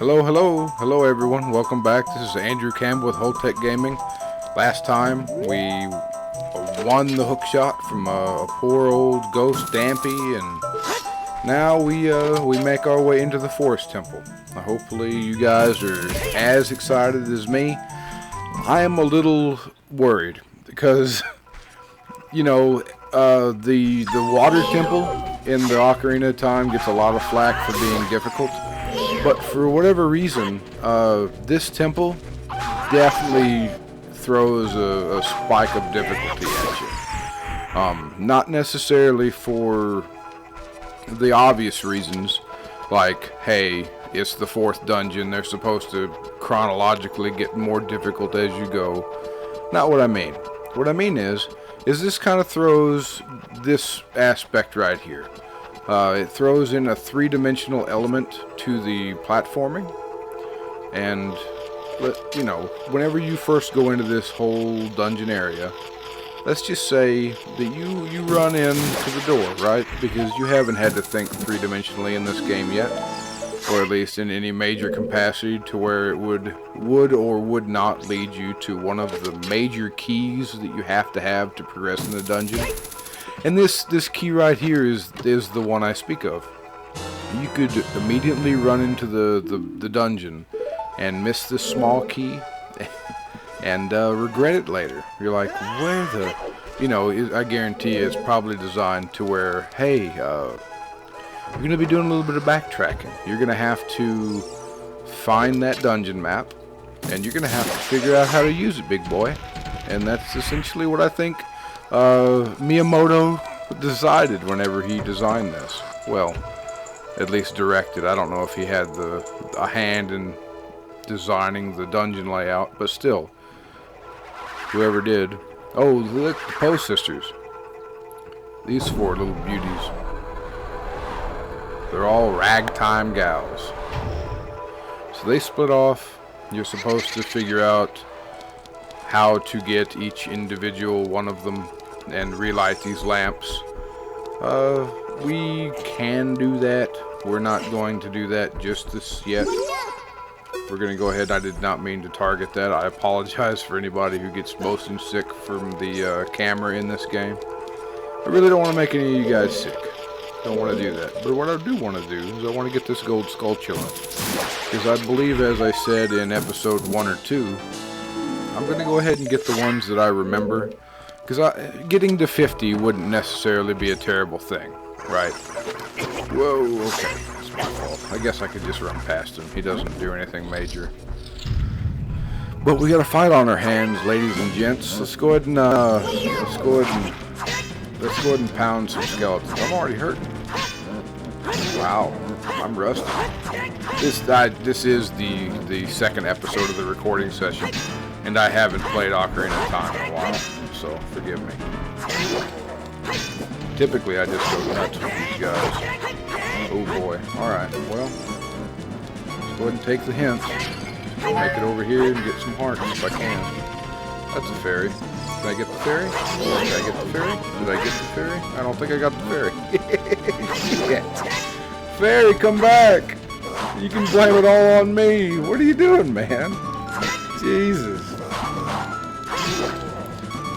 Hello everyone. Welcome back. This is Andrew Campbell with Holtec Gaming. Last time we won the hook shot from a poor old ghost Dampy, and now we make our way into the Forest Temple. Hopefully you guys are as excited as me. I am a little worried because the water temple in the Ocarina time gets a lot of flack for being difficult. But for whatever reason, this temple definitely throws a spike of difficulty at you. Not necessarily for the obvious reasons, like, hey, it's the fourth dungeon, they're supposed to chronologically get more difficult as you go. Not what I mean. What I mean is this kind of throws this aspect right here. It throws in a three-dimensional element to the platforming, and whenever you first go into this whole dungeon area, let's just say that you run into the door, right? Because you haven't had to think three-dimensionally in this game yet, or at least in any major capacity to where it would or would not lead you to one of the major keys that you have to progress in the dungeon. And this key right here is the one I speak of. You could immediately run into the dungeon and miss this small key and regret it later. You're like, where the... I guarantee you it's probably designed to where, hey, you're going to be doing a little bit of backtracking. You're going to have to find that dungeon map, and you're going to have to figure out how to use it, big boy. And that's essentially what I think Miyamoto decided whenever he designed this. Well, at least directed. I don't know if he had a hand in designing the dungeon layout, but still, whoever did. Oh, look, the Poe sisters. These four little beauties. They're all ragtime gals. So they split off. You're supposed to figure out how to get each individual one of them and relight these lamps. We can do that. We're not going to do that just this yet. We're going to go ahead. I did not mean to target that. I apologize for anybody who gets motion sick from the camera in this game. I really don't want to make any of you guys sick. Don't want to do that. But what I do want to do is I want to get this gold skull chilling. Because I believe, as I said in episode 1 or 2, I'm going to go ahead and get the ones that I remember. Because getting to 50 wouldn't necessarily be a terrible thing, right? Whoa, okay. That's my fault. I guess I could just run past him. He doesn't do anything major. But we got a fight on our hands, ladies and gents. Let's go ahead and pound some skeletons. I'm already hurting. Wow, I'm rusty. This is the second episode of the recording session, and I haven't played Ocarina of Time in a while, so forgive me. Typically, I just go nuts with these guys. Oh boy. Alright, well, let's go ahead and take the hint. Make it over here and get some hearts if I can. That's a fairy. Did I get the fairy? Did I get the fairy? Did I get the fairy? I don't think I got the fairy. Shit. Fairy, come back! You can blame it all on me. What are you doing, man? Jesus.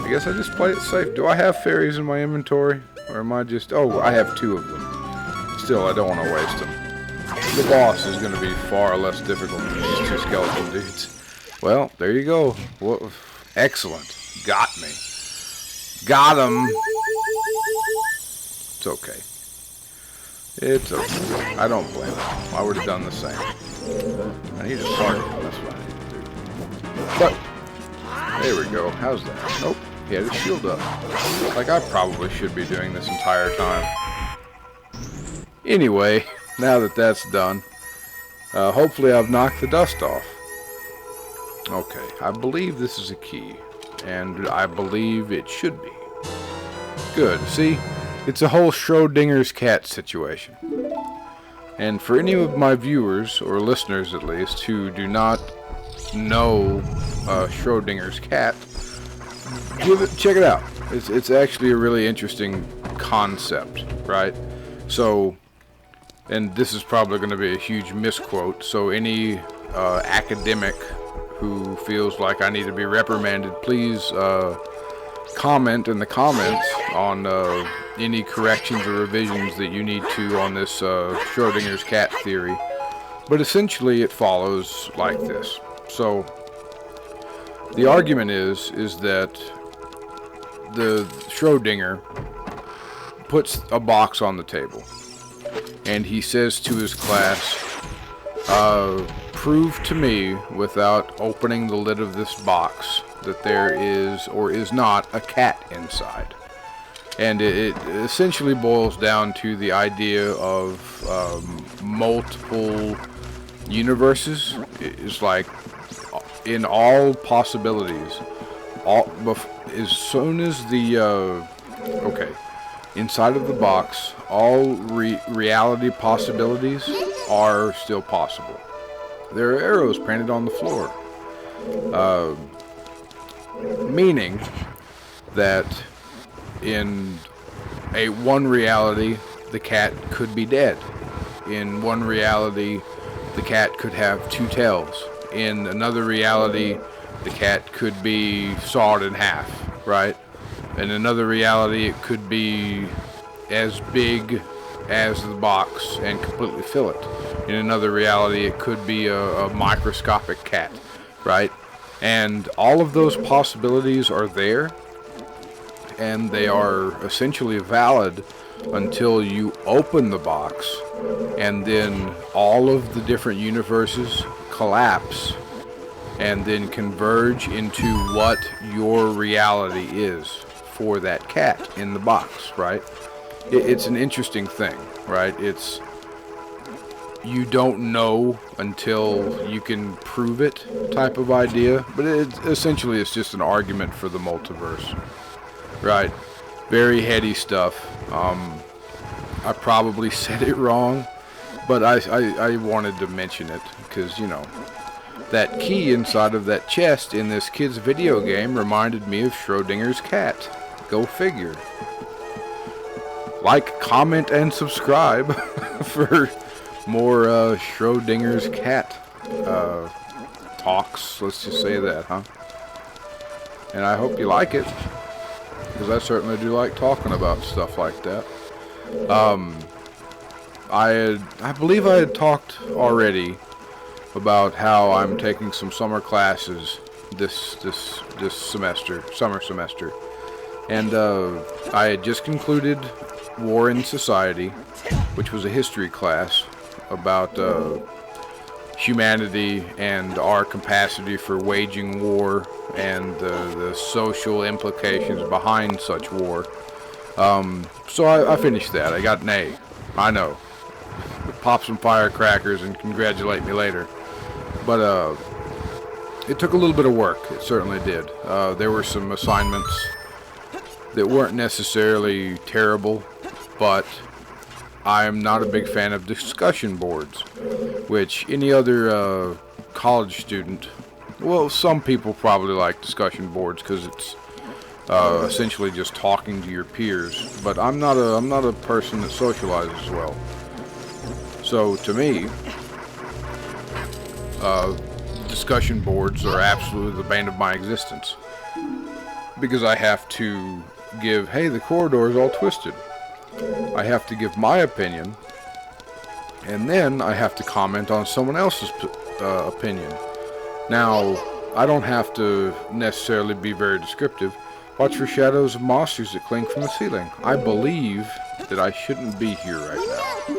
I guess I just play it safe. Do I have fairies in my inventory? Or am I just... Oh, I have 2 of them. Still, I don't want to waste them. The boss is going to be far less difficult than these 2 skeleton dudes. Well, there you go. Whoa. Excellent. Got me. Got him. It's okay. It's okay. I don't blame him. I would have done the same. I need a target. That's what I need to do. But, there we go. How's that? Nope. He had his shield up. Like I probably should be doing this entire time. Anyway, now that that's done, hopefully I've knocked the dust off. Okay, I believe this is a key. And I believe it should be. Good. See, it's a whole Schrodinger's cat situation. And for any of my viewers, or listeners at least, who do not know Schrodinger's cat, check it out. It's actually a really interesting concept, right? So, and this is probably going to be a huge misquote, so any academic who feels like I need to be reprimanded, please comment in the comments on any corrections or revisions that you need to on this Schrodinger's cat theory. But essentially it follows like this. So the argument is that the Schrodinger puts a box on the table and he says to his class, prove to me without opening the lid of this box that there is or is not a cat inside. And it essentially boils down to the idea of multiple universes. It's like in all possibilities, as soon as the inside of the box, all reality possibilities are still possible. There are arrows painted on the floor, meaning that in one reality the cat could be dead. In one reality the cat could have two tails. In another reality the cat could be sawed in half, right? In another reality it could be as big as the box and completely fill it. In another reality it could be a microscopic cat, right? And all of those possibilities are there, and they are essentially valid until you open the box, and then all of the different universes collapse and then converge into what your reality is for that cat in the box, right? It's an interesting thing, right? You don't know until you can prove it type of idea, but essentially it's just an argument for the multiverse, right? Very heady stuff. I probably said it wrong, but I wanted to mention it because, you know, that key inside of that chest in this kid's video game reminded me of Schrodinger's cat. Go figure. Like, comment, and subscribe for more Schrodinger's cat talks. Let's just say that, huh? And I hope you like it, because I certainly do like talking about stuff like that. I believe I had talked already about how I'm taking some summer classes this summer semester, and I had just concluded War in Society, which was a history class about humanity and our capacity for waging war and the social implications behind such war. So I finished that. I got an A. I know. Pop some firecrackers and congratulate me later. But it took a little bit of work. It certainly did. There were some assignments that weren't necessarily terrible, but I'm not a big fan of discussion boards, which any other college student, well, some people probably like discussion boards because it's essentially just talking to your peers. But I'm not a person that socializes well. So to me, discussion boards are absolutely the bane of my existence, because I have to give, hey, the corridor is all twisted. I have to give my opinion, and then I have to comment on someone else's opinion. Now, I don't have to necessarily be very descriptive. Watch for shadows of monsters that cling from the ceiling. I believe that I shouldn't be here right now.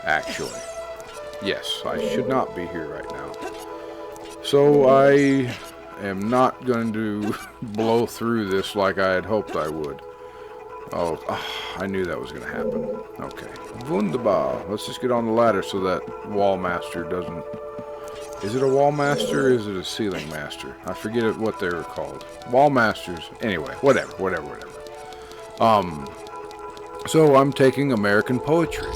Actually. Yes, I should not be here right now. So I am not going to blow through this like I had hoped I would. Oh, I knew that was going to happen. Okay. Wunderbar. Let's just get on the ladder so that wall master doesn't... Is it a wall master or is it a ceiling master? I forget what they were called. Wall masters. Anyway, whatever. So I'm taking American poetry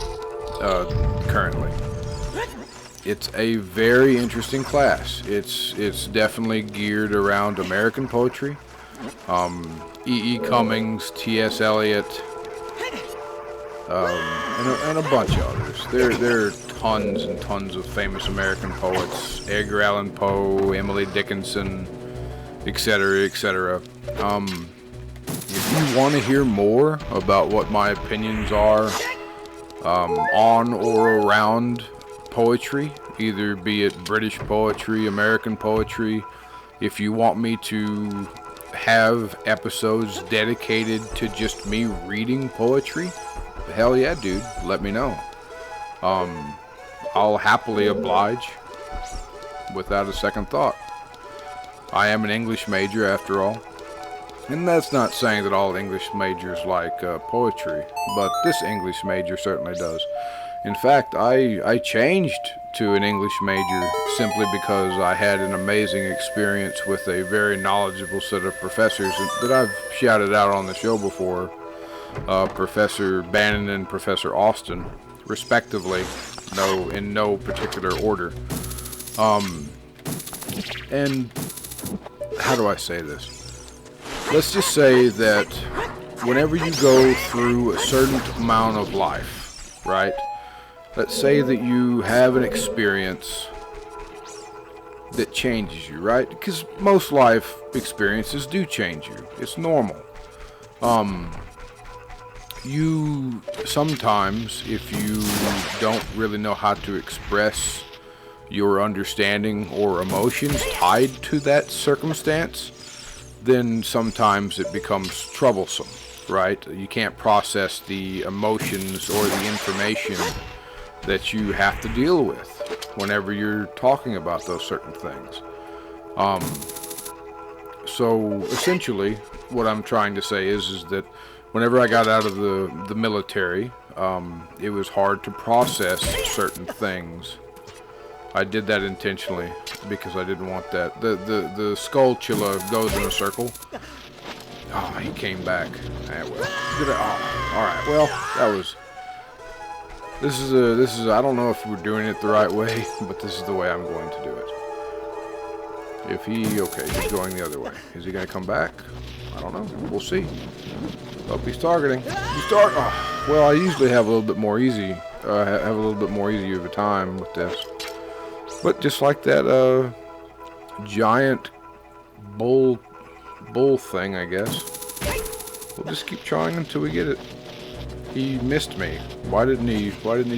currently. It's a very interesting class. It's definitely geared around American poetry. E.E. Cummings, T.S. Eliot, and a bunch of others. There are tons and tons of famous American poets: Edgar Allan Poe, Emily Dickinson, etc., etc. If you want to hear more about what my opinions are on or around poetry, either be it British poetry, American poetry, if you want me to have episodes dedicated to just me reading poetry, hell yeah, dude, let me know. I'll happily oblige without a second thought. I am an English major after all. And that's not saying that all English majors like poetry, but this English major certainly does. In fact, I changed to an English major simply because I had an amazing experience with a very knowledgeable set of professors that I've shouted out on the show before, Professor Bannon and Professor Austin, respectively, in no particular order. And how do I say this? Let's just say that whenever you go through a certain amount of life, right? Let's say that you have an experience that changes you, right? Because most life experiences do change you. It's normal. You sometimes, if you don't really know how to express your understanding or emotions tied to that circumstance, then sometimes it becomes troublesome, right? You can't process the emotions or the information that you have to deal with whenever you're talking about those certain things. So essentially, what I'm trying to say is that whenever I got out of the military, it was hard to process certain things. I did that intentionally because I didn't want that. The skulltula goes in a circle. Oh, he came back. All right. Well, that was. This is. I don't know if we're doing it the right way, but this is the way I'm going to do it. He's going the other way. Is he gonna come back? I don't know. We'll see. Oh, he's targeting. Oh, well, I usually have a little bit more easy. Have a little bit more easy of a time with this. But just like that giant bull thing, I guess. We'll just keep trying until we get it. He missed me. Why didn't he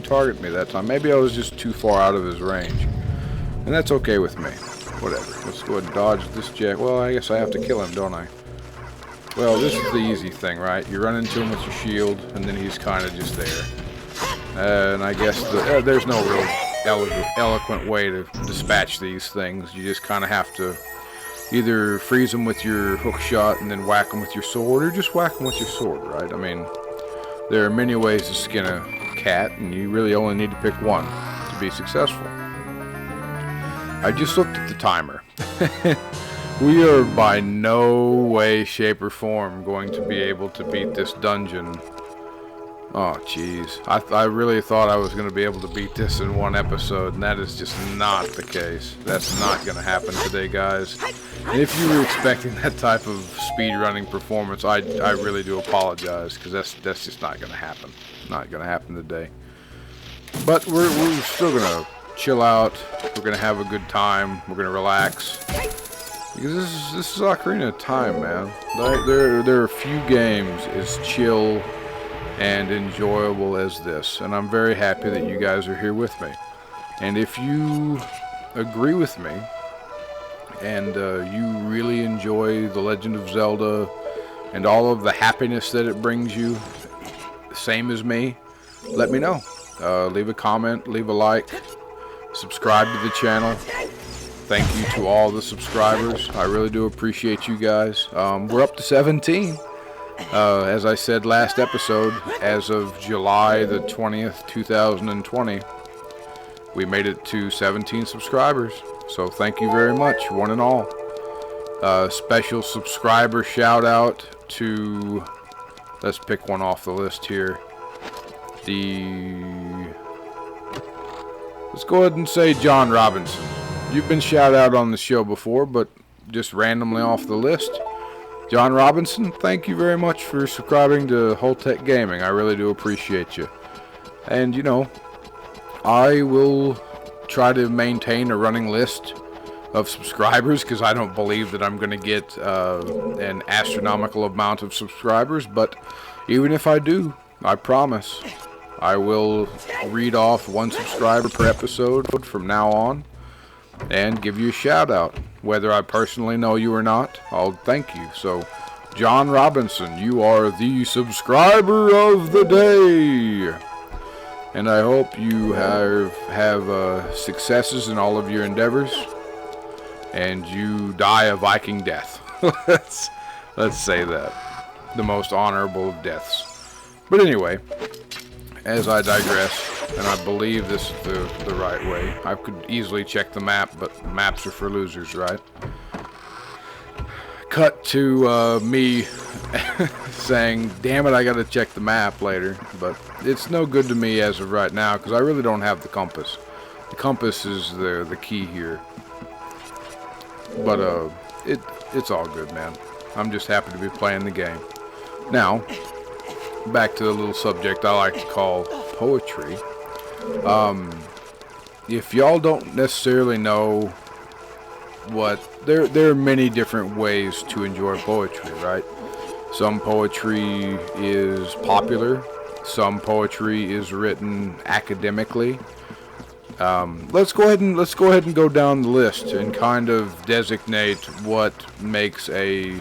target me that time? Maybe I was just too far out of his range. And that's okay with me. Whatever. Let's go ahead and dodge this jack. Well, I guess I have to kill him, don't I? Well, this is the easy thing, right? You run into him with your shield, and then he's kind of just there. And I guess there's no real eloquent way to dispatch these things. You just kind of have to either freeze them with your hook shot and then whack them with your sword, or just whack them with your sword, right? I mean, there are many ways to skin a cat, and you really only need to pick one to be successful. I just looked at the timer. We are by no way, shape, or form going to be able to beat this dungeon. Oh, jeez. I really thought I was going to be able to beat this in one episode, and that is just not the case. That's not going to happen today, guys. And if you were expecting that type of speedrunning performance, I really do apologize, because that's just not going to happen. Not going to happen today. But we're still going to chill out. We're going to have a good time. We're going to relax. Because this is Ocarina time, man. There are few games as chill and enjoyable as this, and I'm very happy that you guys are here with me. And if you agree with me and you really enjoy The Legend of Zelda and all of the happiness that it brings you, same as me, let me know. Leave a comment, leave a like, subscribe to the channel. Thank you to all the subscribers. I really do appreciate you guys. We're up to 17. As I said last episode, as of July the 20th, 2020, we made it to 17 subscribers. So thank you very much, one and all. Special subscriber shout out to, let's pick one off the list here. Let's go ahead and say John Robinson. You've been shout out on the show before, but just randomly off the list. John Robinson, thank you very much for subscribing to Holtec Gaming. I really do appreciate you. And, you know, I will try to maintain a running list of subscribers, because I don't believe that I'm going to get an astronomical amount of subscribers. But even if I do, I promise I will read off one subscriber per episode from now on and give you a shout out. Whether I personally know you or not, I'll thank you. So, John Robinson, you are the subscriber of the day. And I hope you have successes in all of your endeavors, and you die a Viking death. let's say that, the most honorable of deaths. But anyway, as I digress, and I believe this is the right way. I could easily check the map, but maps are for losers, right? Cut to me saying, damn it, I gotta check the map later. But it's no good to me as of right now, because I really don't have the compass. The compass is the key here. But it's all good, man. I'm just happy to be playing the game. Now, back to the little subject I like to call poetry. If y'all don't necessarily know what, there are many different ways to enjoy poetry, right? Some poetry is popular, some poetry is written academically. Let's go ahead and go down the list and kind of designate what makes a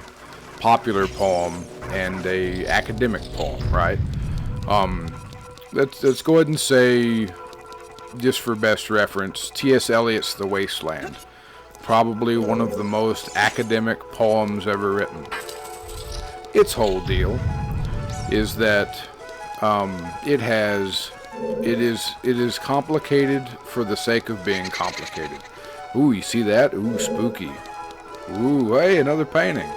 popular poem and a academic poem, right? Let's go ahead and say, just for best reference, T.S. Eliot's The Wasteland. Probably one of the most academic poems ever written. Its whole deal is that it is complicated for the sake of being complicated. Ooh, you see that? Ooh, spooky. Ooh, hey, another painting.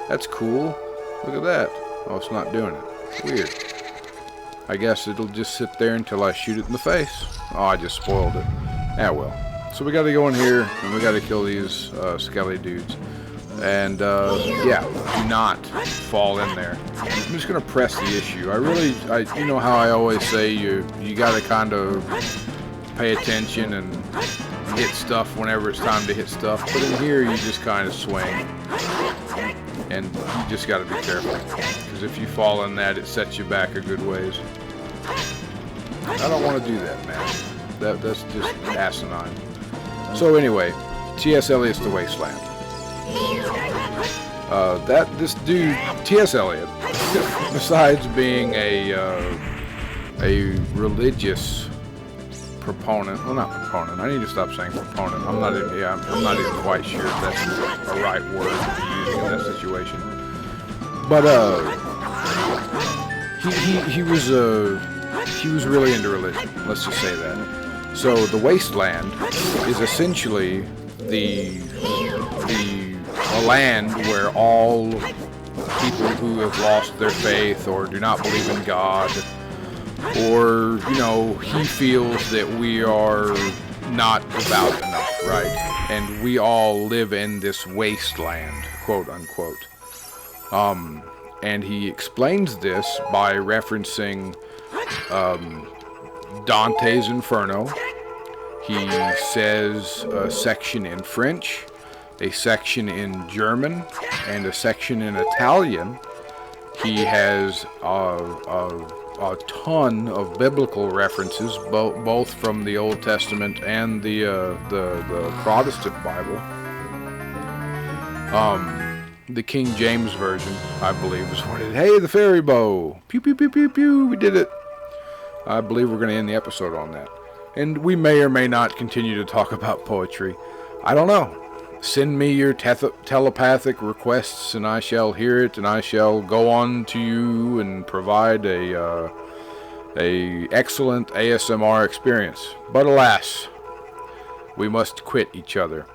That's cool. Look at that. Oh, it's not doing it. Weird. I guess it'll just sit there until I shoot it in the face. Oh, I just spoiled it. Ah, well. So we gotta go in here, and we gotta kill these skelly dudes. And, yeah, do not fall in there. I'm just gonna press the issue. You know how I always say you gotta kind of pay attention and hit stuff whenever it's time to hit stuff. But in here, you just kind of swing. And you just gotta be careful. Because if you fall in that, it sets you back a good ways. I don't want to do that, man. That's just asinine. So anyway, T.S. Eliot's The Wasteland. This dude, T.S. Eliot, besides being a religious proponent, well, not proponent, I need to stop saying proponent. I'm not even quite sure if that's the right word to be using in that situation. But he was really into religion. Let's just say that. So the Wasteland is essentially a land where all people who have lost their faith or do not believe in God, or, you know, he feels that we are not devout enough, right? And we all live in this wasteland, quote unquote. And he explains this by referencing Dante's Inferno. He says a section in French, a section in German, and a section in Italian. He has a ton of biblical references, both from the Old Testament and the Protestant Bible. The King James Version, I believe, is what it is. Hey, the fairy bow! Pew, pew, pew, pew, pew! We did it! I believe we're going to end the episode on that. And we may or may not continue to talk about poetry. I don't know. Send me your telepathic requests, and I shall hear it, and I shall go on to you and provide a excellent ASMR experience. But alas, we must quit each other.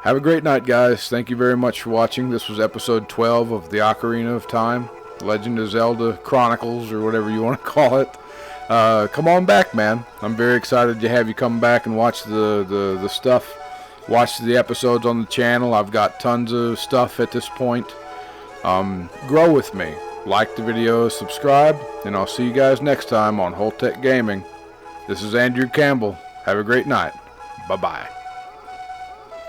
Have a great night, guys. Thank you very much for watching. This was episode 12 of the Ocarina of Time, Legend of Zelda Chronicles, or whatever you want to call it. Come on back, man. I'm very excited to have you come back and watch the stuff. Watch the episodes on the channel. I've got tons of stuff at this point. Grow with me. Like the video, subscribe, and I'll see you guys next time on Holtec Gaming. This is Andrew Campbell. Have a great night. Bye-bye.